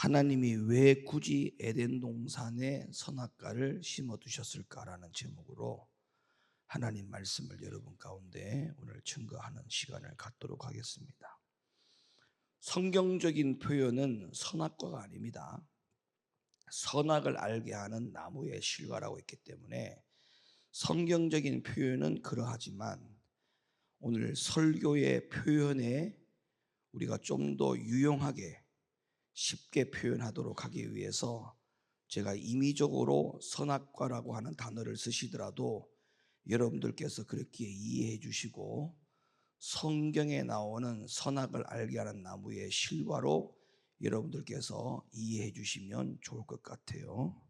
하나님이 왜 굳이 에덴 동산에 선악과를 심어 두셨을까라는 제목으로 하나님 말씀을 여러분 가운데 오늘 증거하는 시간을 갖도록 하겠습니다. 성경적인 표현은 선악과가 아닙니다. 선악을 알게 하는 나무의 실과라고 했기 때문에 성경적인 표현은 그러하지만 오늘 설교의 표현에 우리가 좀 더 유용하게 쉽게 표현하도록 하기 위해서 제가 임의적으로 선악과라고 하는 단어를 쓰시더라도 여러분들께서 그렇게 이해해 주시고 성경에 나오는 선악을 알게 하는 나무의 실과로 여러분들께서 이해해 주시면 좋을 것 같아요.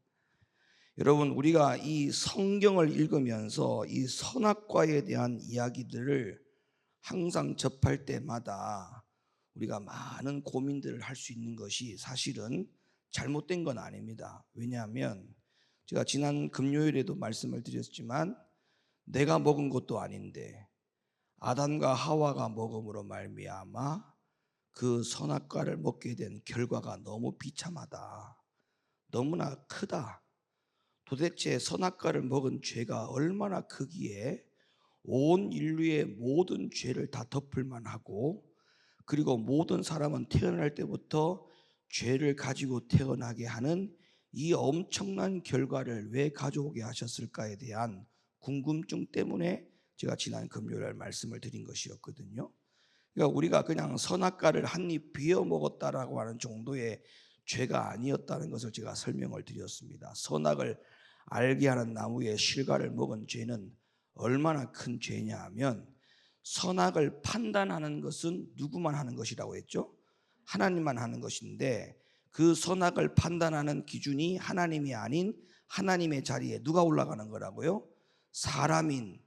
여러분, 우리가 이 성경을 읽으면서 이 선악과에 대한 이야기들을 항상 접할 때마다 우리가 많은 고민들을 할 수 있는 것이 사실은 잘못된 건 아닙니다. 왜냐하면 제가 지난 금요일에도 말씀을 드렸지만 내가 먹은 것도 아닌데 아담과 하와가 먹음으로 말미암아 그 선악과를 먹게 된 결과가 너무 비참하다. 너무나 크다. 도대체 선악과를 먹은 죄가 얼마나 크기에 온 인류의 모든 죄를 다 덮을 만하고, 그리고 모든 사람은 태어날 때부터 죄를 가지고 태어나게 하는 이 엄청난 결과를 왜 가져오게 하셨을까에 대한 궁금증 때문에 제가 지난 금요일 말씀을 드린 것이었거든요. 그러니까 우리가 그냥 선악과를 한 입 비어 먹었다라고 하는 정도의 죄가 아니었다는 것을 제가 설명을 드렸습니다. 선악을 알게 하는 나무의 실과를 먹은 죄는 얼마나 큰 죄냐 하면, 선악을 판단하는 것은 누구만 하는 것이라고 했죠? 하나님만 하는 것인데, 그 선악을 판단하는 기준이 하나님이 아닌 하나님의 자리에 누가 올라가는 거라고요? 사람인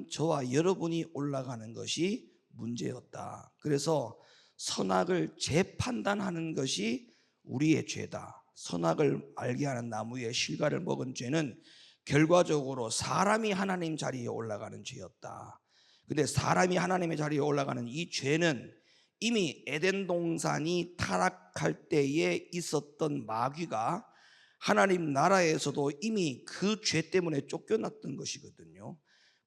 저와 여러분이 올라가는 것이 문제였다. 그래서 선악을 재판단하는 것이 우리의 죄다. 선악을 알게 하는 나무의 실과를 먹은 죄는 결과적으로 사람이 하나님 자리에 올라가는 죄였다. 근데 사람이 하나님의 자리에 올라가는 이 죄는 이미 에덴 동산이 타락할 때에 있었던 마귀가 하나님 나라에서도 이미 그 죄 때문에 쫓겨났던 것이거든요.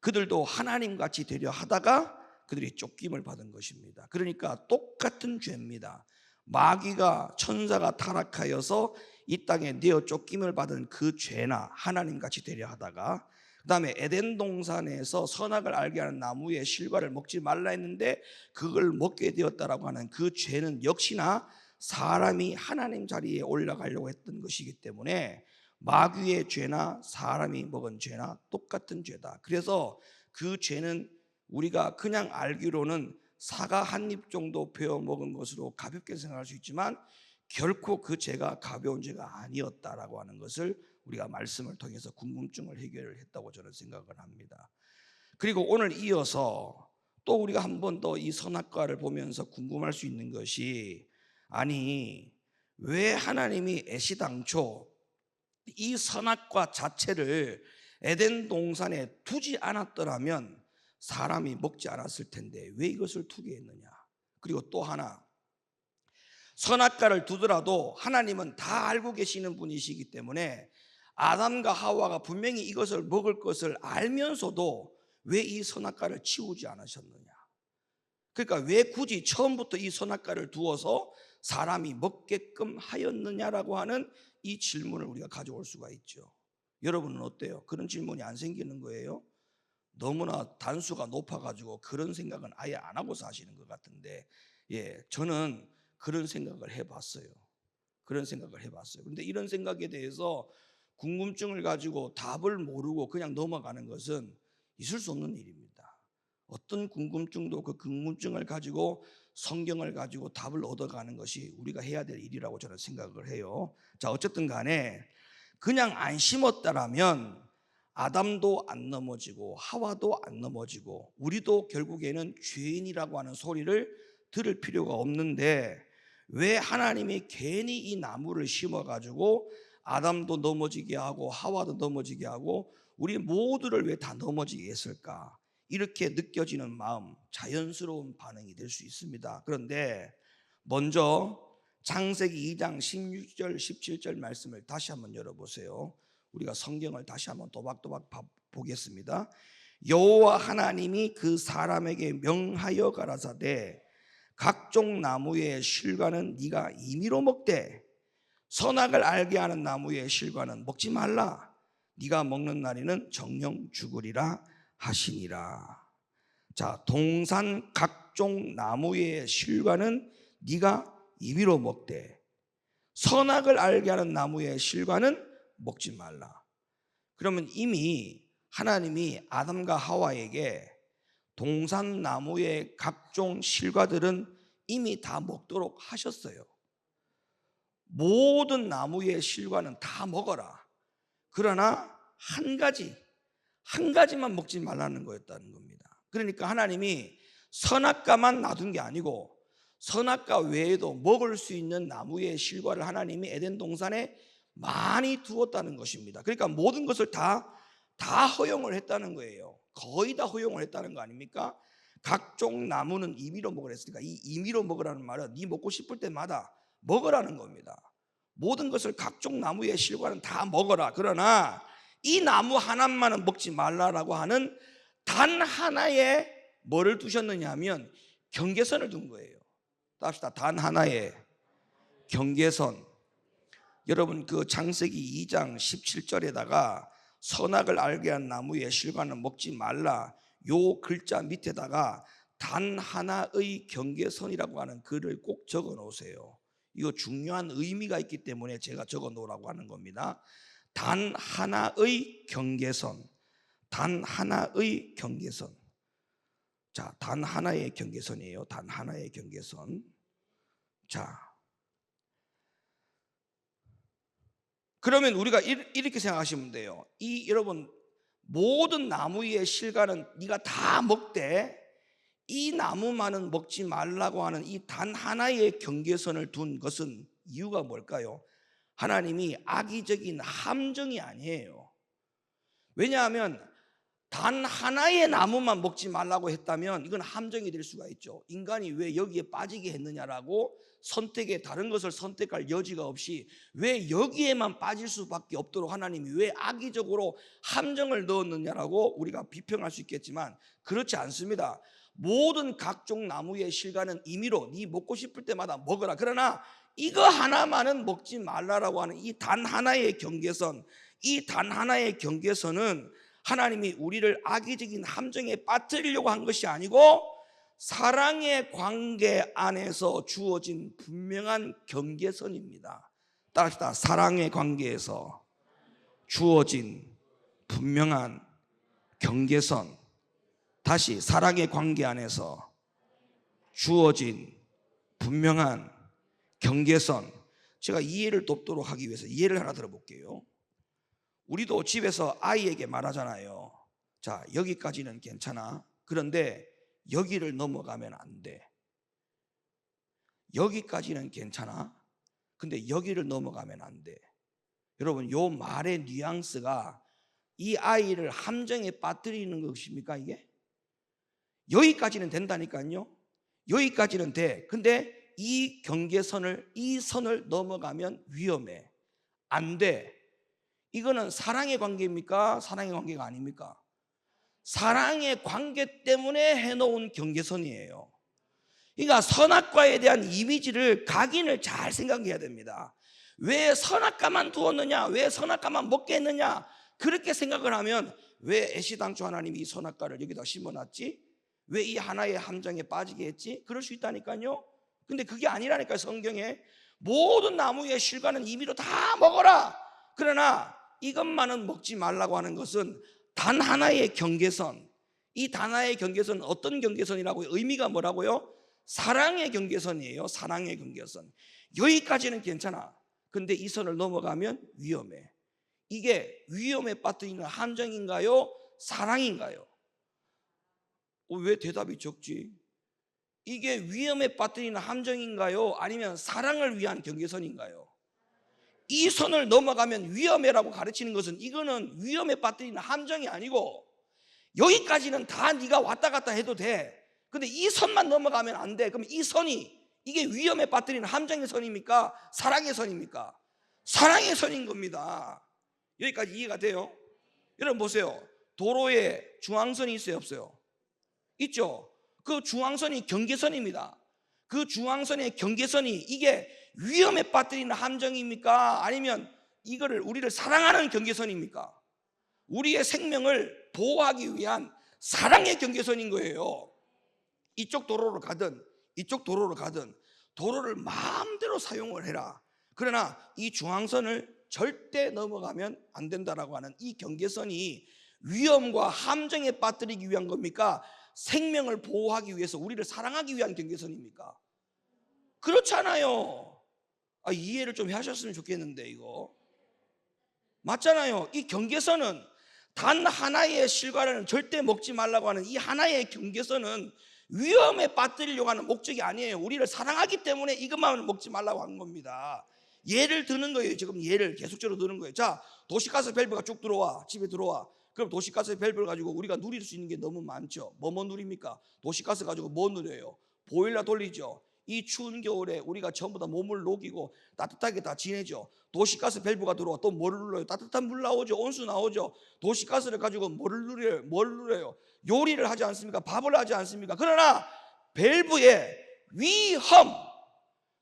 그들도 하나님같이 되려 하다가 그들이 쫓김을 받은 것입니다. 그러니까 똑같은 죄입니다. 마귀가 천사가 타락하여서 이 땅에 내어 쫓김을 받은 그 죄나 하나님같이 되려 하다가, 그 다음에 에덴 동산에서 선악을 알게 하는 나무의 실과를 먹지 말라 했는데 그걸 먹게 되었다라고 하는 그 죄는 역시나 사람이 하나님 자리에 올라가려고 했던 것이기 때문에 마귀의 죄나 사람이 먹은 죄나 똑같은 죄다. 그래서 그 죄는 우리가 그냥 알기로는 사과 한 입 정도 베어 먹은 것으로 가볍게 생각할 수 있지만 결코 그 죄가 가벼운 죄가 아니었다라고 하는 것을 우리가 말씀을 통해서 궁금증을 해결을 했다고 저는 생각을 합니다. 그리고 오늘 이어서 또 우리가 한 번 더 이 선악과를 보면서 궁금할 수 있는 것이, 아니 왜 하나님이 애시당초 이 선악과 자체를 에덴 동산에 두지 않았더라면 사람이 먹지 않았을 텐데 왜 이것을 두게 했느냐. 그리고 또 하나, 선악과를 두더라도 하나님은 다 알고 계시는 분이시기 때문에 아담과 하와가 분명히 이것을 먹을 것을 알면서도 왜 이 선악과를 치우지 않으셨느냐. 그러니까 왜 굳이 처음부터 이 선악과를 두어서 사람이 먹게끔 하였느냐라고 하는 이 질문을 우리가 가져올 수가 있죠. 여러분은 어때요? 그런 질문이 안 생기는 거예요? 너무나 단수가 높아가지고 그런 생각은 아예 안 하고 사시는 것 같은데, 저는 그런 생각을 해봤어요. 그런데 이런 생각에 대해서 궁금증을 가지고 답을 모르고 그냥 넘어가는 것은 있을 수 없는 일입니다. 어떤 궁금증도 그 궁금증을 가지고 성경을 가지고 답을 얻어가는 것이 우리가 해야 될 일이라고 저는 생각을 해요. 자, 어쨌든 간에 그냥 안 심었다라면 아담도 안 넘어지고 하와도 안 넘어지고 우리도 결국에는 죄인이라고 하는 소리를 들을 필요가 없는데, 왜 하나님이 괜히 이 나무를 심어가지고 아담도 넘어지게 하고 하와도 넘어지게 하고 우리 모두를 왜 다 넘어지게 했을까? 이렇게 느껴지는 마음, 자연스러운 반응이 될 수 있습니다. 그런데 먼저 창세기 2장 16절 17절 말씀을 다시 한번 열어보세요. 우리가 성경을 다시 한번 또박또박 보겠습니다. 여호와 하나님이 그 사람에게 명하여 가라사대 각종 나무의 실과는 네가 임의로 먹되 선악을 알게 하는 나무의 실과는 먹지 말라. 네가 먹는 날에는 정령 죽으리라 하시니라. 자, 동산 각종 나무의 실과는 네가 임의로 먹되 선악을 알게 하는 나무의 실과는 먹지 말라. 그러면 이미 하나님이 아담과 하와에게 동산 나무의 각종 실과들은 이미 다 먹도록 하셨어요. 모든 나무의 실과는 다 먹어라. 그러나 한 가지만 먹지 말라는 거였다는 겁니다. 그러니까 하나님이 선악과만 놔둔 게 아니고 선악과 외에도 먹을 수 있는 나무의 실과를 하나님이 에덴 동산에 많이 두었다는 것입니다. 그러니까 모든 것을 다 허용을 했다는 거예요. 거의 다 허용을 했다는 거 아닙니까? 각종 나무는 임의로 먹으라 했으니까 이 임의로 먹으라는 말은 네 먹고 싶을 때마다 먹으라는 겁니다. 모든 것을 각종 나무의 실과는 다 먹어라. 그러나 이 나무 하나만은 먹지 말라라고 하는 단 하나의 뭐를 두셨느냐 하면 경계선을 둔 거예요. 합시다. 단 하나의 경계선. 여러분 그 창세기 2장 17절에다가 선악을 알게 한 나무의 실과는 먹지 말라 요 글자 밑에다가 단 하나의 경계선이라고 하는 글을 꼭 적어 놓으세요. 이거 중요한 의미가 있기 때문에 제가 적어 놓으라고 하는 겁니다. 단 하나의 경계선. 단 하나의 경계선. 자, 단 하나의 경계선이에요. 단 하나의 경계선. 자, 그러면 우리가 이렇게 생각하시면 돼요. 여러분 모든 나무의 실과는 네가 다 먹되 이 나무만은 먹지 말라고 하는 이 단 하나의 경계선을 둔 것은 이유가 뭘까요? 하나님이 악의적인 함정이 아니에요. 왜냐하면 단 하나의 나무만 먹지 말라고 했다면 이건 함정이 될 수가 있죠. 인간이 왜 여기에 빠지게 했느냐라고 선택에 다른 것을 선택할 여지가 없이 왜 여기에만 빠질 수밖에 없도록 하나님이 왜 악의적으로 함정을 넣었느냐라고 우리가 비평할 수 있겠지만 그렇지 않습니다. 모든 각종 나무의 실과는 임의로 네 먹고 싶을 때마다 먹어라. 그러나 이거 하나만은 먹지 말라라고 하는 이 단 하나의 경계선, 이 단 하나의 경계선은 하나님이 우리를 악의적인 함정에 빠뜨리려고 한 것이 아니고 사랑의 관계 안에서 주어진 분명한 경계선입니다. 따라합시다. 사랑의 관계에서 주어진 분명한 경계선. 다시 사랑의 관계 안에서 주어진 분명한 경계선. 제가 이해를 돕도록 하기 위해서 예를 하나 들어볼게요. 우리도 집에서 아이에게 말하잖아요. 자, 여기까지는 괜찮아. 그런데 여기를 넘어가면 안 돼. 여기까지는 괜찮아. 근데 여기를 넘어가면 안 돼. 여러분, 요 말의 뉘앙스가 이 아이를 함정에 빠뜨리는 것입니까, 이게? 여기까지는 된다니까요. 여기까지는 돼. 근데 이 경계선을, 이 선을 넘어가면 위험해. 안 돼. 이거는 사랑의 관계입니까? 사랑의 관계가 아닙니까? 사랑의 관계 때문에 해놓은 경계선이에요. 그러니까 선악과에 대한 이미지를 각인을 잘 생각해야 됩니다. 왜 선악과만 두었느냐? 왜 선악과만 먹게 했느냐? 그렇게 생각을 하면 왜 애시당초 하나님이 이 선악과를 여기다 심어놨지? 왜 이 하나의 함정에 빠지게 했지? 그럴 수 있다니까요. 근데 그게 아니라니까요. 성경에 모든 나무의 실과는 임의로 다 먹어라. 그러나 이것만은 먹지 말라고 하는 것은 단 하나의 경계선. 이 단 하나의 경계선은 어떤 경계선이라고요? 의미가 뭐라고요? 사랑의 경계선이에요. 사랑의 경계선. 여기까지는 괜찮아. 근데 이 선을 넘어가면 위험해. 이게 위험에 빠뜨리는 함정인가요? 사랑인가요? 왜 대답이 적지? 이게 위험에 빠뜨리는 함정인가요? 아니면 사랑을 위한 경계선인가요? 이 선을 넘어가면 위험해라고 가르치는 것은 이거는 위험에 빠뜨리는 함정이 아니고 여기까지는 다 네가 왔다 갔다 해도 돼. 근데 이 선만 넘어가면 안 돼. 그럼 이 선이 이게 위험에 빠뜨리는 함정의 선입니까? 사랑의 선입니까? 사랑의 선인 겁니다. 여기까지 이해가 돼요? 여러분 보세요. 도로에 중앙선이 있어요, 없어요? 있죠. 그 중앙선이 경계선입니다. 그 중앙선의 경계선이 이게 위험에 빠뜨리는 함정입니까? 아니면 이거를 우리를 사랑하는 경계선입니까? 우리의 생명을 보호하기 위한 사랑의 경계선인 거예요. 이쪽 도로로 가든 이쪽 도로로 가든 도로를 마음대로 사용을 해라. 그러나 이 중앙선을 절대 넘어가면 안 된다라고 하는 이 경계선이 위험과 함정에 빠뜨리기 위한 겁니까? 생명을 보호하기 위해서 우리를 사랑하기 위한 경계선입니까? 그렇잖아요. 이해를 좀 하셨으면 좋겠는데 이거 맞잖아요. 이 경계선은 단 하나의 실과를 절대 먹지 말라고 하는 이 하나의 경계선은 위험에 빠뜨리려고 하는 목적이 아니에요. 우리를 사랑하기 때문에 이것만 먹지 말라고 하는 겁니다. 예를 드는 거예요. 지금 예를 계속적으로 드는 거예요. 자, 도시가스 밸브가 쭉 들어와, 집에 들어와. 그럼 도시가스 밸브를 가지고 우리가 누릴 수 있는 게 너무 많죠. 뭐 누립니까? 도시가스 가지고 뭐 누려요? 보일러 돌리죠. 이 추운 겨울에 우리가 전부 다 몸을 녹이고 따뜻하게 다 지내죠. 도시가스 밸브가 들어와 또 뭐를 눌러요? 따뜻한 물 나오죠. 온수 나오죠. 도시가스를 가지고 뭐를 누려요? 뭘 누려요? 요리를 하지 않습니까? 밥을 하지 않습니까? 그러나 밸브의 위험,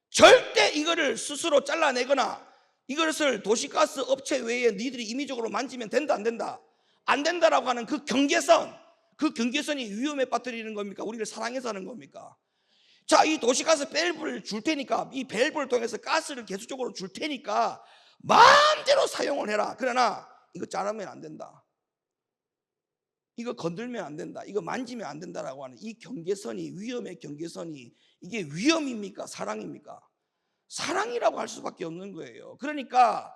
절대 이거를 스스로 잘라내거나 이것을 도시가스 업체 외에 니들이 임의적으로 만지면 된다 안 된다? 안 된다라고 하는 그 경계선, 그 경계선이 위험에 빠뜨리는 겁니까? 우리를 사랑해서 하는 겁니까? 자, 이 도시가스 밸브를 줄 테니까, 이 밸브를 통해서 가스를 계속적으로 줄 테니까 마음대로 사용을 해라. 그러나 이거 자르면 안 된다, 이거 건들면 안 된다, 이거 만지면 안 된다라고 하는 이 경계선이, 위험의 경계선이, 이게 위험입니까? 사랑입니까? 사랑이라고 할 수밖에 없는 거예요. 그러니까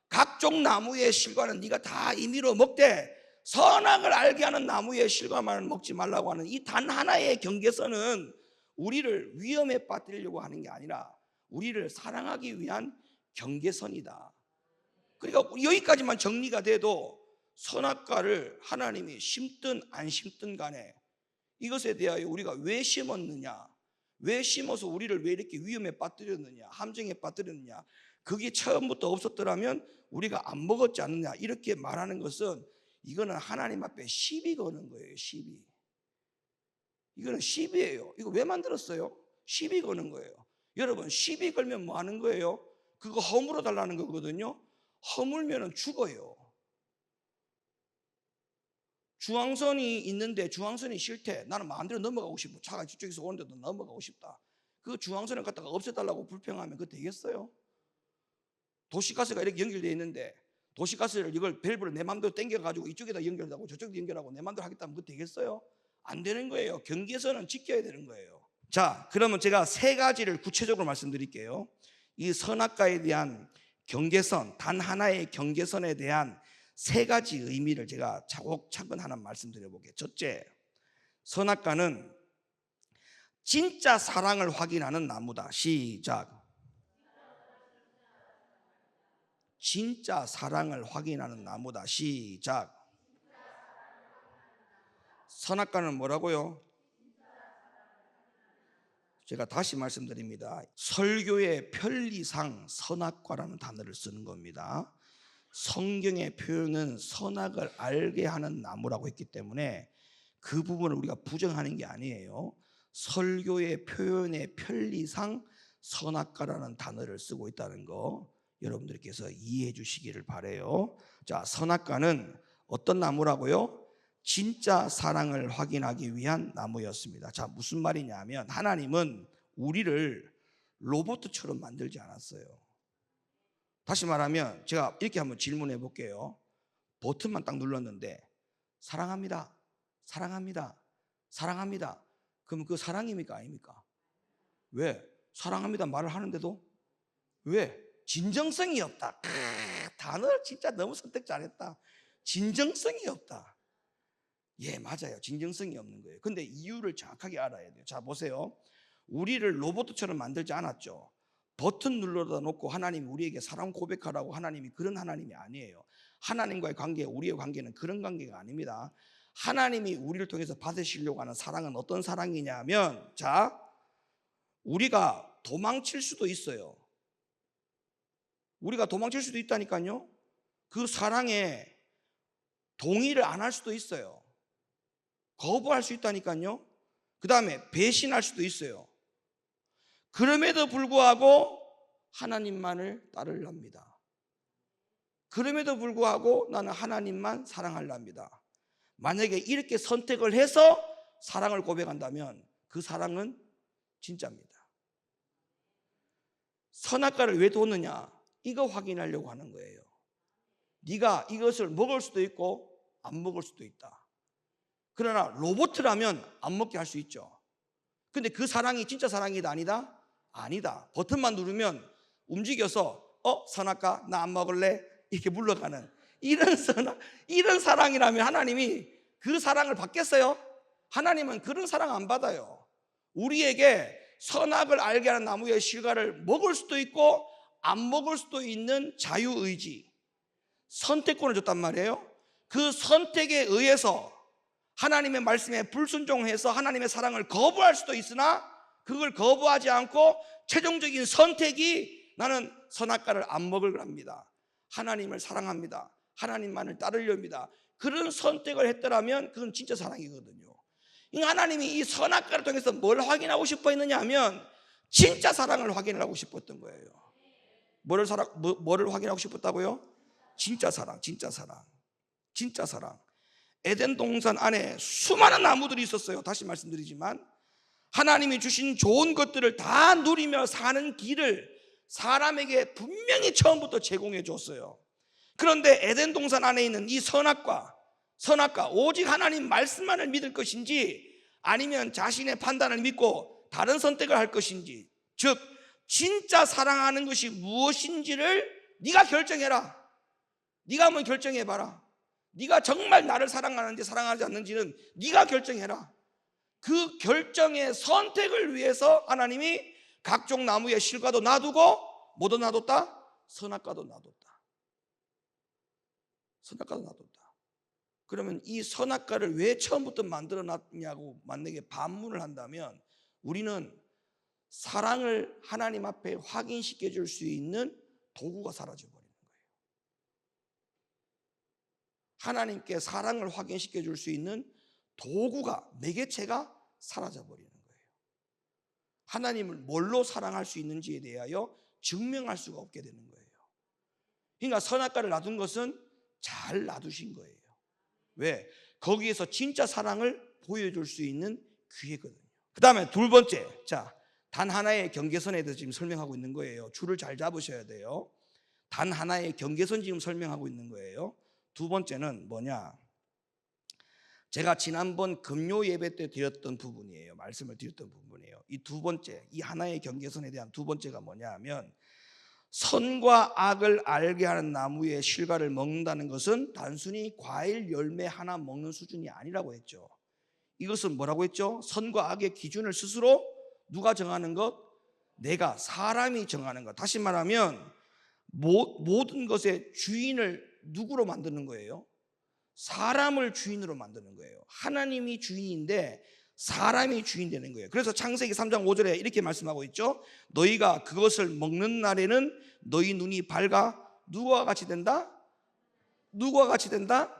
각종 나무의 실과는 네가 다 임의로 먹되 선악을 알게 하는 나무의 실과만 먹지 말라고 하는 이 단 하나의 경계선은 우리를 위험에 빠뜨리려고 하는 게 아니라 우리를 사랑하기 위한 경계선이다. 그러니까 여기까지만 정리가 돼도 선악과를 하나님이 심든 안 심든 간에 이것에 대하여 우리가 왜 심었느냐, 왜 심어서 우리를 왜 이렇게 위험에 빠뜨렸느냐, 함정에 빠뜨렸느냐, 그게 처음부터 없었더라면 우리가 안 먹었지 않느냐, 이렇게 말하는 것은 이거는 하나님 앞에 시비 거는 거예요. 시비. 이거는 시비예요. 이거 왜 만들었어요? 시비 거는 거예요. 여러분, 시비 걸면 뭐 하는 거예요? 그거 허물어 달라는 거거든요. 허물면 죽어요. 중앙선이 있는데 중앙선이 싫대. 나는 마음대로 넘어가고 싶어. 차가 저쪽에서 오는데도 넘어가고 싶다. 그 중앙선을 갖다가 없애달라고 불평하면 그거 되겠어요? 도시가스가 이렇게 연결되어 있는데 도시가스를 이걸 밸브를 내 마음대로 당겨가지고 이쪽에다 연결하고 저쪽에다 연결하고 내 마음대로 하겠다면 그거 되겠어요? 안 되는 거예요. 경계선은 지켜야 되는 거예요. 자, 그러면 제가 세 가지를 구체적으로 말씀드릴게요. 이 선악과에 대한 경계선, 단 하나의 경계선에 대한 세 가지 의미를 제가 차곡차곡 하나 말씀드려 볼게요. 첫째, 선악과는 진짜 사랑을 확인하는 나무다. 시작. 진짜 사랑을 확인하는 나무다. 시작. 선악과는 뭐라고요? 제가 다시 말씀드립니다. 설교의 편리상 선악과라는 단어를 쓰는 겁니다. 성경의 표현은 선악을 알게 하는 나무라고 했기 때문에 그 부분을 우리가 부정하는 게 아니에요. 설교의 표현의 편리상 선악과라는 단어를 쓰고 있다는 거 여러분들께서 이해해 주시기를 바라요. 자, 선악과는 어떤 나무라고요? 진짜 사랑을 확인하기 위한 나무였습니다. 자, 무슨 말이냐면 하나님은 우리를 로봇처럼 만들지 않았어요. 다시 말하면 제가 이렇게 한번 질문해 볼게요. 버튼만 딱 눌렀는데 사랑합니다, 사랑합니다, 사랑합니다. 그럼 그 사랑입니까? 아닙니까? 왜? 사랑합니다 말을 하는데도 왜? 진정성이 없다. 단어를 진짜 너무 선택 잘했다. 진정성이 없다. 예, 맞아요. 진정성이 없는 거예요. 근데 이유를 정확하게 알아야 돼요. 자, 보세요. 우리를 로봇처럼 만들지 않았죠. 버튼 눌러다 놓고 하나님이 우리에게 사랑 고백하라고 하나님이 그런 하나님이 아니에요. 하나님과의 관계, 우리의 관계는 그런 관계가 아닙니다. 하나님이 우리를 통해서 받으시려고 하는 사랑은 어떤 사랑이냐면, 자, 우리가 도망칠 수도 있어요. 우리가 도망칠 수도 있다니까요. 그 사랑에 동의를 안 할 수도 있어요. 거부할 수 있다니까요. 그 다음에 배신할 수도 있어요. 그럼에도 불구하고 하나님만을 따르랍니다. 그럼에도 불구하고 나는 하나님만 사랑하랍니다. 만약에 이렇게 선택을 해서 사랑을 고백한다면 그 사랑은 진짜입니다. 선악과를 왜 뒀느냐? 이거 확인하려고 하는 거예요. 네가 이것을 먹을 수도 있고 안 먹을 수도 있다. 그러나 로봇이라면 안 먹게 할 수 있죠. 근데 그 사랑이 진짜 사랑이다 아니다? 아니다. 버튼만 누르면 움직여서 선악과 나 안 먹을래? 이렇게 물러가는 이런 사랑이라면 하나님이 그 사랑을 받겠어요? 하나님은 그런 사랑 안 받아요. 우리에게 선악을 알게 하는 나무의 실과를 먹을 수도 있고 안 먹을 수도 있는 자유의지, 선택권을 줬단 말이에요. 그 선택에 의해서 하나님의 말씀에 불순종해서 하나님의 사랑을 거부할 수도 있으나 그걸 거부하지 않고 최종적인 선택이 나는 선악과를 안 먹을 합니다. 하나님을 사랑합니다. 하나님만을 따르렵니다. 그런 선택을 했더라면 그건 진짜 사랑이거든요. 하나님이 이 선악과를 통해서 뭘 확인하고 싶어 했느냐 하면 진짜 사랑을 확인하고 싶었던 거예요. 뭐를 확인하고 싶었다고요? 진짜 사랑, 진짜 사랑, 진짜 사랑. 에덴 동산 안에 수많은 나무들이 있었어요. 다시 말씀드리지만 하나님이 주신 좋은 것들을 다 누리며 사는 길을 사람에게 분명히 처음부터 제공해 줬어요. 그런데 에덴 동산 안에 있는 이 선악과 오직 하나님 말씀만을 믿을 것인지 아니면 자신의 판단을 믿고 다른 선택을 할 것인지, 즉 진짜 사랑하는 것이 무엇인지를 네가 결정해라. 네가 한번 결정해봐라. 네가 정말 나를 사랑하는지 사랑하지 않는지는 네가 결정해라. 그 결정의 선택을 위해서 하나님이 각종 나무의 실과도 놔두고 뭐도 놔뒀다? 선악과도 놔뒀다. 선악과도 놔뒀다. 그러면 이 선악과를 왜 처음부터 만들어 놨냐고 만약에 반문을 한다면 우리는 사랑을 하나님 앞에 확인시켜 줄 수 있는 도구가 사라져 버리는 거예요. 하나님께 사랑을 확인시켜 줄 수 있는 도구가, 매개체가 사라져 버리는 거예요. 하나님을 뭘로 사랑할 수 있는지에 대하여 증명할 수가 없게 되는 거예요. 그러니까 선악과를 놔둔 것은 잘 놔두신 거예요. 왜? 거기에서 진짜 사랑을 보여줄 수 있는 기회거든요. 그 다음에 두 번째, 단 하나의 경계선에 대해서 지금 설명하고 있는 거예요. 줄을 잘 잡으셔야 돼요. 단 하나의 경계선 지금 설명하고 있는 거예요. 두 번째는 뭐냐? 제가 지난번 금요 예배 때 드렸던 부분이에요. 말씀을 드렸던 부분이에요. 이 두 번째, 이 하나의 경계선에 대한 두 번째가 뭐냐 하면 선과 악을 알게 하는 나무의 실과를 먹는다는 것은 단순히 과일 열매 하나 먹는 수준이 아니라고 했죠. 이것은 뭐라고 했죠? 선과 악의 기준을 스스로 누가 정하는 것? 내가, 사람이 정하는 것. 다시 말하면 모든 것의 주인을 누구로 만드는 거예요? 사람을 주인으로 만드는 거예요. 하나님이 주인인데 사람이 주인 되는 거예요. 그래서 창세기 3장 5절에 이렇게 말씀하고 있죠. 너희가 그것을 먹는 날에는 너희 눈이 밝아 누구와 같이 된다? 누구와 같이 된다?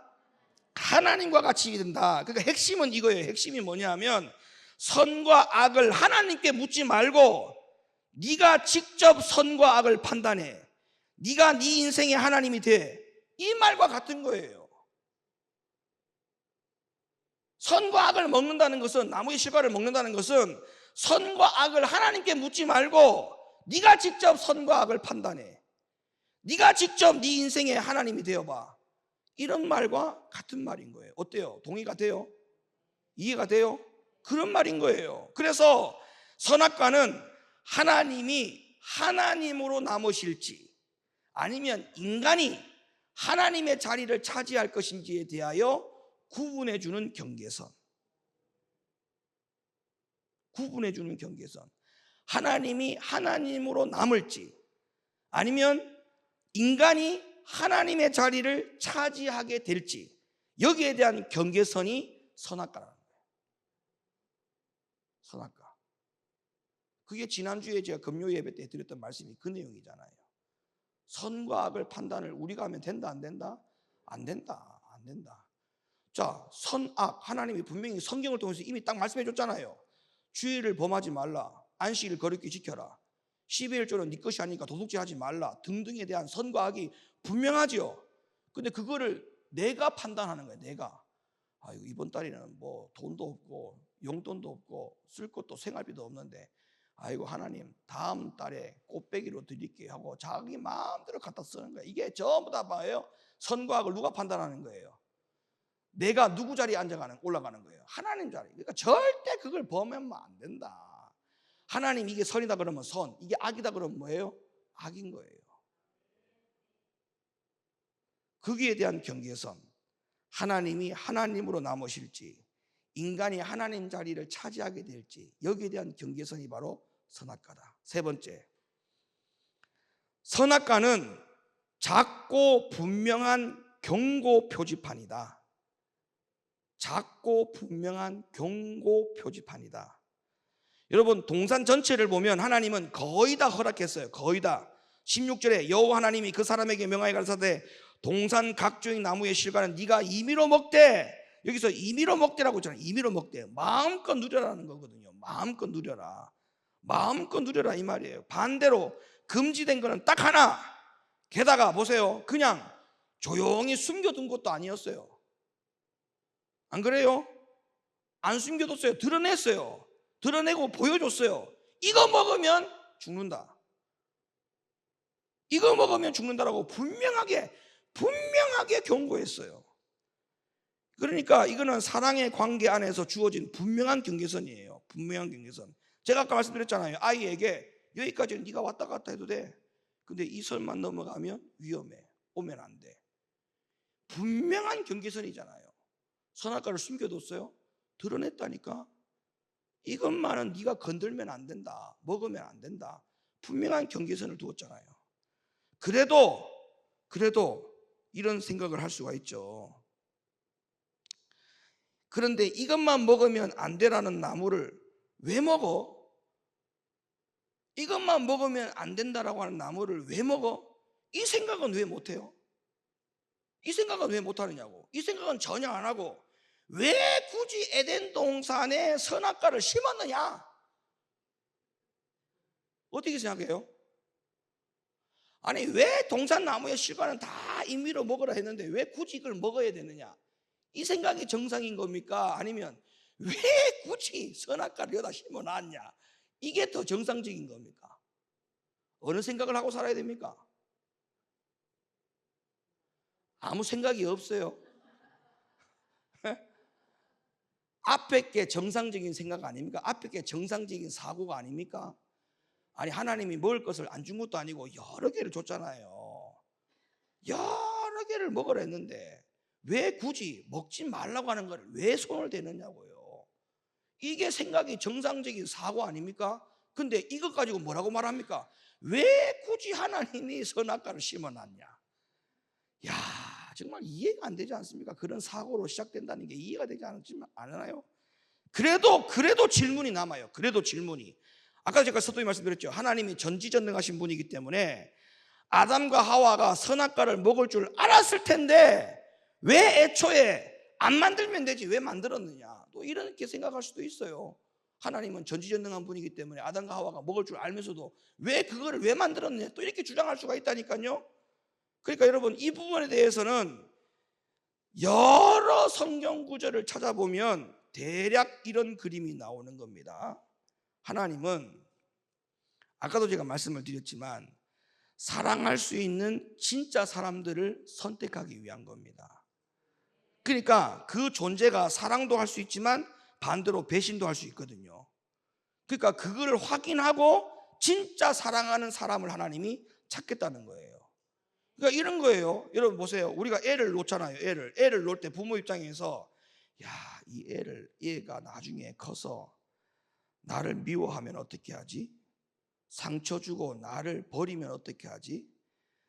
하나님과 같이 된다. 그러니까 핵심은 이거예요. 핵심이 뭐냐면 선과 악을 하나님께 묻지 말고 네가 직접 선과 악을 판단해. 네가 네 인생의 하나님이 돼. 이 말과 같은 거예요. 선과 악을 먹는다는 것은, 나무의 실과를 먹는다는 것은 선과 악을 하나님께 묻지 말고 네가 직접 선과 악을 판단해. 네가 직접 네 인생의 하나님이 되어봐. 이런 말과 같은 말인 거예요. 어때요? 동의가 돼요? 이해가 돼요? 그런 말인 거예요. 그래서 선악과는 하나님이 하나님으로 남으실지 아니면 인간이 하나님의 자리를 차지할 것인지에 대하여 구분해 주는 경계선. 구분해 주는 경계선. 하나님이 하나님으로 남을지 아니면 인간이 하나님의 자리를 차지하게 될지, 여기에 대한 경계선이 선악과라는 거예요. 선악과. 그게 지난주에 제가 금요 예배 때 드렸던 말씀이 그 내용이잖아요. 선과 악을 판단을 우리가 하면 된다 안 된다? 안 된다. 안 된다. 자, 선악 하나님이 분명히 성경을 통해서 이미 딱 말씀해 줬잖아요. 주의를 범하지 말라. 안식일을 거룩히 지켜라. 12일조는 네 것이 아니니까 도둑질하지 말라 등등에 대한 선과 악이 분명하지요. 근데 그거를 내가 판단하는 거예요. 내가 아이고 이번 달에는 뭐 돈도 없고 용돈도 없고 쓸 것도 생활비도 없는데 아이고 하나님 다음 달에 꽃배기로 드릴게요 하고 자기 마음대로 갖다 쓰는 거예요. 이게 전부 다 뭐예요? 선과 악을 누가 판단하는 거예요? 내가 누구 자리에 올라가는 거예요? 하나님 자리. 그러니까 절대 그걸 범하면 안 된다. 하나님 이게 선이다 그러면 선, 이게 악이다 그러면 뭐예요? 악인 거예요. 거기에 대한 경계선. 하나님이 하나님으로 남으실지 인간이 하나님 자리를 차지하게 될지 여기에 대한 경계선이 바로 선악과다. 세 번째, 선악과는 작고 분명한 경고 표지판이다. 작고 분명한 경고 표지판이다. 여러분 동산 전체를 보면 하나님은 거의 다 허락했어요. 거의 다. 16절에 여호와 하나님이 그 사람에게 명하여 가라사대 동산 각종의 나무의 실과는 네가 임의로 먹되, 여기서 임의로 먹되라고 했잖아요. 임의로 먹되 마음껏 누려라는 거거든요. 마음껏 누려라. 마음껏 누려라 이 말이에요. 반대로 금지된 거는 딱 하나. 게다가 보세요. 그냥 조용히 숨겨둔 것도 아니었어요. 안 그래요? 안 숨겨뒀어요. 드러냈어요. 드러내고 보여줬어요. 이거 먹으면 죽는다. 이거 먹으면 죽는다라고 분명하게 경고했어요. 그러니까 이거는 사랑의 관계 안에서 주어진 분명한 경계선이에요. 분명한 경계선. 제가 아까 말씀드렸잖아요. 아이에게 여기까지는 네가 왔다 갔다 해도 돼. 근데 이 선만 넘어가면 위험해. 오면 안 돼. 분명한 경계선이잖아요. 선악과를 숨겨뒀어요. 드러냈다니까. 이것만은 네가 건들면 안 된다. 먹으면 안 된다. 분명한 경계선을 두었잖아요. 그래도 이런 생각을 할 수가 있죠. 그런데 이것만 먹으면 안 되라는 나무를 왜 먹어? 이것만 먹으면 안 된다라고 하는 나무를 왜 먹어? 이 생각은 왜 못해요? 이 생각은 왜 못하느냐고. 이 생각은 전혀 안 하고 왜 굳이 에덴 동산에 선악과를 심었느냐? 어떻게 생각해요? 아니 왜 동산 나무의 실과는 다 임의로 먹으라 했는데 왜 굳이 이걸 먹어야 되느냐? 이 생각이 정상인 겁니까? 아니면 왜 굳이 선악과를 여기다 심어놨냐? 이게 더 정상적인 겁니까? 어느 생각을 하고 살아야 됩니까? 아무 생각이 없어요. 앞에 게 정상적인 생각 아닙니까? 앞에 게 정상적인 사고가 아닙니까? 아니 하나님이 먹을 것을 안 준 것도 아니고 여러 개를 줬잖아요. 여러 개를 먹으라 했는데 왜 굳이 먹지 말라고 하는 걸 왜 손을 대느냐고요. 이게 생각이 정상적인 사고 아닙니까? 근데 이것 가지고 뭐라고 말합니까? 왜 굳이 하나님이 선악과를 심어놨냐? 야 정말 이해가 안 되지 않습니까? 그런 사고로 시작된다는 게 이해가 되지 않아요? 그래도 질문이 남아요. 그래도 질문이. 아까 제가 서두에 말씀드렸죠. 하나님이 전지전능하신 분이기 때문에 아담과 하와가 선악과를 먹을 줄 알았을 텐데 왜 애초에 안 만들면 되지 왜 만들었느냐, 또 이렇게 생각할 수도 있어요. 하나님은 전지전능한 분이기 때문에 아담과 하와가 먹을 줄 알면서도 왜 그거를 왜 만들었느냐 또 이렇게 주장할 수가 있다니까요. 그러니까 여러분 이 부분에 대해서는 여러 성경 구절을 찾아보면 대략 이런 그림이 나오는 겁니다. 하나님은 아까도 제가 말씀을 드렸지만 사랑할 수 있는 진짜 사람들을 선택하기 위한 겁니다. 그러니까 그 존재가 사랑도 할 수 있지만 반대로 배신도 할 수 있거든요. 그러니까 그걸 확인하고 진짜 사랑하는 사람을 하나님이 찾겠다는 거예요. 그러니까 이런 거예요. 여러분 보세요. 우리가 애를 놓잖아요. 애를 놓을 때 부모 입장에서 야, 얘가 나중에 커서 나를 미워하면 어떻게 하지? 상처 주고 나를 버리면 어떻게 하지?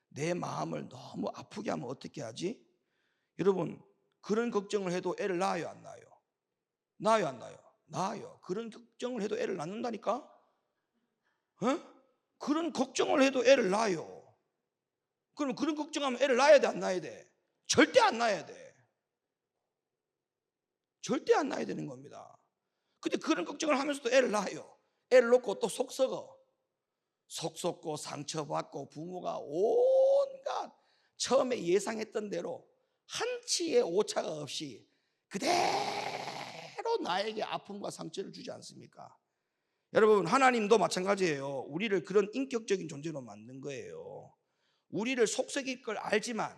내 마음을 너무 아프게 하면 어떻게 하지? 여러분 그런 걱정을 해도 애를 낳아요 안 낳아요? 낳아요 안 낳아요? 낳아요. 그런 걱정을 해도 애를 낳는다니까? 그런 걱정을 해도 애를 낳아요. 그럼 그런 걱정하면 애를 낳아야 돼, 안 낳아야 돼? 절대 안 낳아야 돼. 절대 안 낳아야 되는 겁니다. 근데 그런 걱정을 하면서도 애를 낳아요. 애를 놓고 또 속 썩어. 속 썩고 상처받고 부모가 온갖 처음에 예상했던 대로 한치의 오차가 없이 그대로 나에게 아픔과 상처를 주지 않습니까? 여러분, 하나님도 마찬가지예요. 우리를 그런 인격적인 존재로 만든 거예요. 우리를 속썩일 걸 알지만,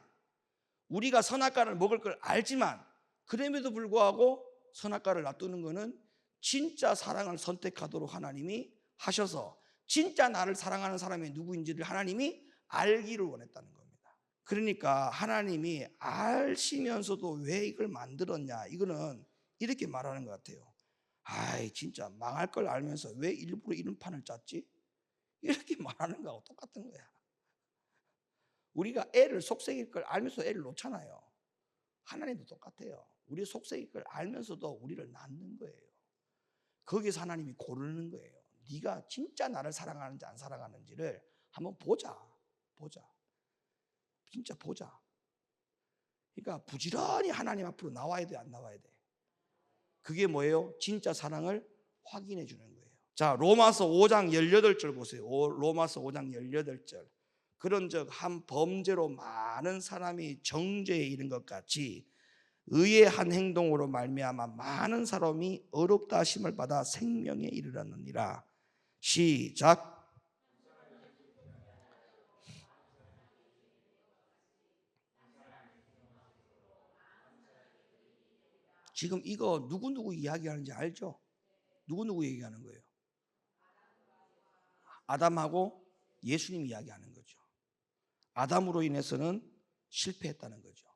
우리가 선악과를 먹을 걸 알지만, 그럼에도 불구하고 선악과를 놔두는 것은 진짜 사랑을 선택하도록 하나님이 하셔서 진짜 나를 사랑하는 사람이 누구인지를 하나님이 알기를 원했다는 겁니다. 그러니까 하나님이 아시면서도 왜 이걸 만들었냐, 이거는 이렇게 말하는 것 같아요. 아이, 진짜 망할 걸 알면서 왜 일부러 이런 판을 짰지? 이렇게 말하는 거하고 똑같은 거야. 우리가 애를 속썩일 걸 알면서 애를 놓잖아요. 하나님도 똑같아요. 우리 속썩일 걸 알면서도 우리를 낳는 거예요. 거기서 하나님이 고르는 거예요. 네가 진짜 나를 사랑하는지 안 사랑하는지를 한번 보자. 진짜 보자. 그러니까 부지런히 하나님 앞으로 나와야 돼, 안 나와야 돼? 그게 뭐예요? 진짜 사랑을 확인해 주는 거예요. 자, 로마서 5장 18절 보세요. 로마서 5장 18절. 그런즉 한 범죄로 많은 사람이 정죄에 이른 것 같이 의의 한 행동으로 말미암아 많은 사람이 의롭다 하심을 받아 생명에 이르렀느니라. 시작. 지금 이거 누구 이야기하는지 알죠? 누구 얘기하는 거예요? 아담하고 예수님 이야기하는 거죠. 아담으로 인해서는 실패했다는 거죠.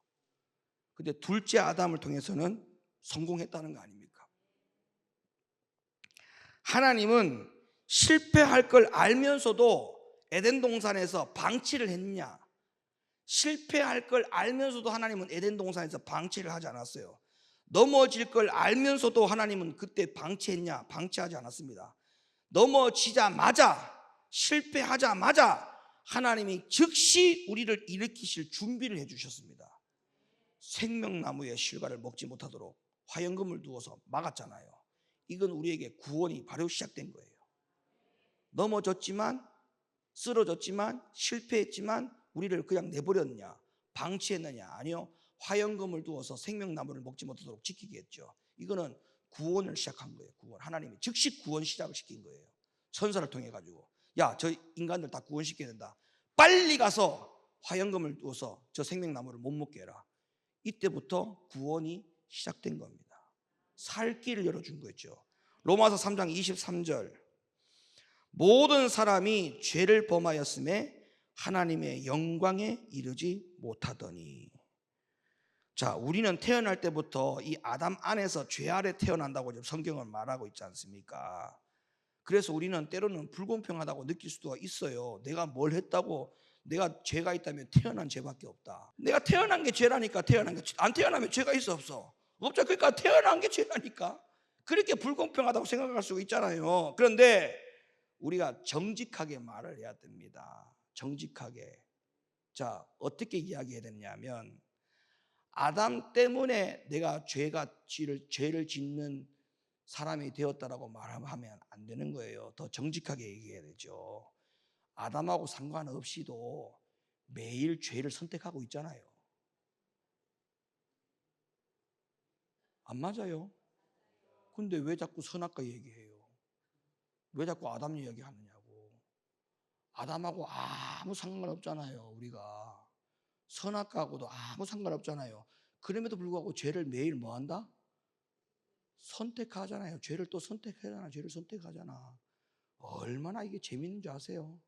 근데 둘째 아담을 통해서는 성공했다는 거 아닙니까? 하나님은 실패할 걸 알면서도 에덴 동산에서 방치를 했느냐? 실패할 걸 알면서도 하나님은 에덴 동산에서 방치를 하지 않았어요. 넘어질 걸 알면서도 하나님은 그때 방치했냐? 방치하지 않았습니다. 넘어지자마자, 실패하자마자 하나님이 즉시 우리를 일으키실 준비를 해주셨습니다. 생명나무의 실과를 먹지 못하도록 화영금을 두어서 막았잖아요. 이건 우리에게 구원이 바로 시작된 거예요. 넘어졌지만, 쓰러졌지만, 실패했지만 우리를 그냥 내버렸냐? 방치했느냐? 아니요. 화영금을 두어서 생명나무를 먹지 못하도록 지키게 했죠. 이거는 구원을 시작한 거예요. 구원. 하나님이 즉시 구원 시작을 시킨 거예요. 선사를 통해 가지고, 야, 저 인간들 다 구원시켜야 된다. 빨리 가서 화영금을 두어서 저 생명나무를 못 먹게 해라. 이때부터 구원이 시작된 겁니다. 살 길을 열어준 거죠. 로마서 3장 23절. 모든 사람이 죄를 범하였음에 하나님의 영광에 이르지 못하더니. 자, 우리는 태어날 때부터 이 아담 안에서 죄 아래 태어난다고 지금 성경은 말하고 있지 않습니까? 그래서 우리는 때로는 불공평하다고 느낄 수도 있어요. 내가 뭘 했다고, 내가 죄가 있다면 태어난 죄밖에 없다. 내가 태어난 게 죄라니까. 태어난 게, 안 태어나면 죄가 있어 없어? 없죠. 그러니까 태어난 게 죄라니까. 그렇게 불공평하다고 생각할 수 있잖아요. 그런데 우리가 정직하게 말을 해야 됩니다. 정직하게. 자, 어떻게 이야기해야 되냐면, 아담 때문에 내가 죄를 짓는 사람이 되었다라고 말하면 안 되는 거예요. 더 정직하게 얘기해야 되죠. 아담하고 상관없이도 매일 죄를 선택하고 있잖아요. 안 맞아요? 근데 왜 자꾸 선악과 얘기해요? 왜 자꾸 아담 이야기하느냐고. 아담하고 아무 상관없잖아요. 우리가 선악과하고도 아무 상관없잖아요. 그럼에도 불구하고 죄를 매일 뭐 한다? 선택하잖아요. 죄를 또 선택하잖아. 죄를 선택하잖아. 얼마나 이게 재밌는 줄 아세요?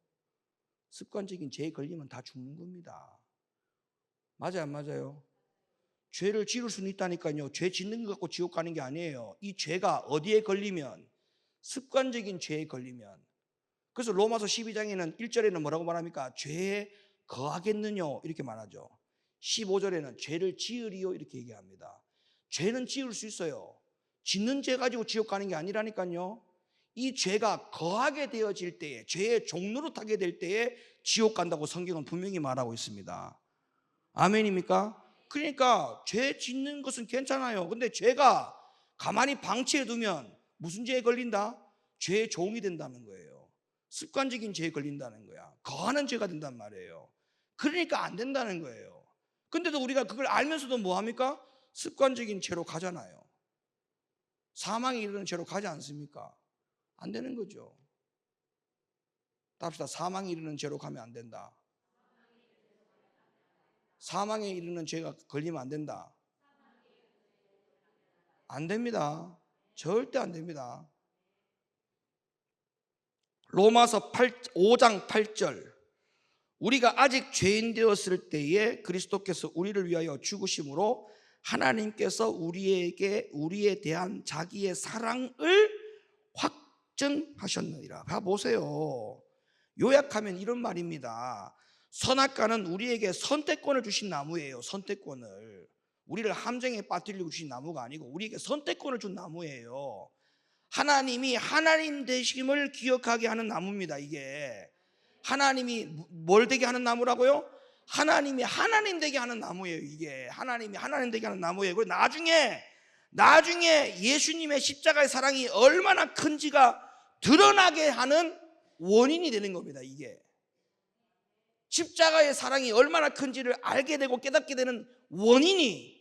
습관적인 죄에 걸리면 다 죽는 겁니다. 맞아요, 안 맞아요? 죄를 지을 수는 있다니까요. 죄 짓는 것 갖고 지옥 가는 게 아니에요. 이 죄가 어디에 걸리면, 습관적인 죄에 걸리면. 그래서 로마서 12장에는 1절에는 뭐라고 말합니까? 죄에 거하겠느냐 이렇게 말하죠. 15절에는 죄를 지으리요 이렇게 얘기합니다. 죄는 지을 수 있어요. 짓는 죄 가지고 지옥 가는 게 아니라니까요. 이 죄가 거하게 되어질 때에, 죄의 종로로 타게 될 때에 지옥 간다고 성경은 분명히 말하고 있습니다. 아멘입니까? 그러니까 죄 짓는 것은 괜찮아요. 근데 죄가 가만히 방치해 두면 무슨 죄에 걸린다? 죄의 종이 된다는 거예요. 습관적인 죄에 걸린다는 거야. 거하는 죄가 된단 말이에요. 그러니까 안 된다는 거예요. 근데도 우리가 그걸 알면서도 뭐합니까? 습관적인 죄로 가잖아요. 사망에 이르는 죄로 가지 않습니까? 안 되는 거죠. 답시다. 사망에 이르는 죄로 가면 안 된다. 사망에 이르는 죄가 걸리면 안 된다. 안 됩니다. 절대 안 됩니다. 로마서 5장 8절. 우리가 아직 죄인 되었을 때에 그리스도께서 우리를 위하여 죽으심으로 하나님께서 우리에 대한 자기의 사랑을 확증하셨느니라. 봐보세요. 요약하면 이런 말입니다. 선악과는 우리에게 선택권을 주신 나무예요. 선택권을. 우리를 함정에 빠뜨리려고 주신 나무가 아니고 우리에게 선택권을 준 나무예요. 하나님이 하나님 되심을 기억하게 하는 나무입니다. 이게 하나님이 뭘 되게 하는 나무라고요? 하나님이 하나님 되게 하는 나무예요. 이게 하나님이 하나님 되게 하는 나무예요. 그리고 나중에 예수님의 십자가의 사랑이 얼마나 큰지가 드러나게 하는 원인이 되는 겁니다. 이게 십자가의 사랑이 얼마나 큰지를 알게 되고 깨닫게 되는 원인이,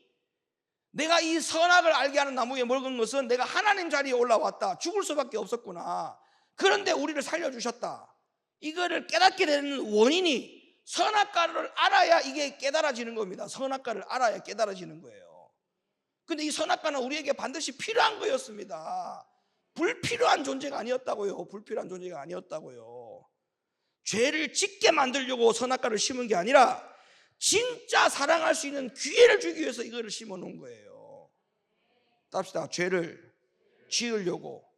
내가 이 선악을 알게 하는 나무에 먹은 것은 내가 하나님 자리에 올라왔다, 죽을 수밖에 없었구나, 그런데 우리를 살려주셨다, 이거를 깨닫게 되는 원인이 선악과를 알아야 이게 깨달아지는 겁니다. 선악과를 알아야 깨달아지는 거예요. 근데 이 선악과는 우리에게 반드시 필요한 거였습니다. 불필요한 존재가 아니었다고요. 불필요한 존재가 아니었다고요. 죄를 짓게 만들려고 선악과를 심은 게 아니라 진짜 사랑할 수 있는 기회를 주기 위해서 이거를 심어 놓은 거예요. 답시다. 죄를 지으려고.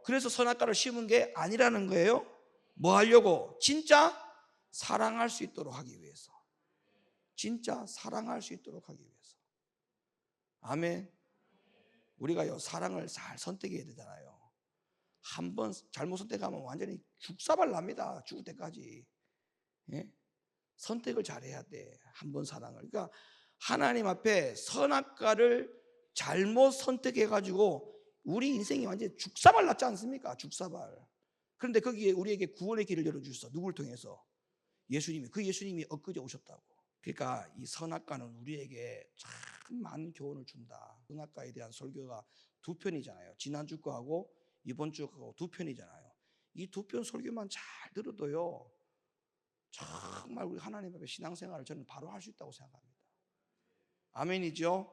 그래서 선악과를 심은 게 아니라는 거예요. 뭐 하려고? 진짜 사랑할 수 있도록 하기 위해서. 진짜 사랑할 수 있도록 하기 위해서. 아멘. 우리가요, 사랑을 잘 선택해야 되잖아요. 한번 잘못 선택하면 완전히 죽사발 납니다. 죽을 때까지. 예? 선택을 잘해야 돼. 한번 사랑을. 그러니까 하나님 앞에 선악과를 잘못 선택해가지고 우리 인생이 완전히 죽사발 났지 않습니까? 죽사발. 그런데 거기에 우리에게 구원의 길을 열어주셨어. 누굴 통해서? 예수님이. 그 예수님이 엊그제 오셨다고. 그러니까 이 선악과는 우리에게 참 많은 교훈을 준다. 선악과에 대한 설교가 두 편이잖아요. 지난주 거하고 이번 주 거하고 두 편이잖아요. 이 두 편 설교만 잘 들어도요, 정말 우리 하나님 앞에 신앙생활을 저는 바로 할 수 있다고 생각합니다. 아멘이죠?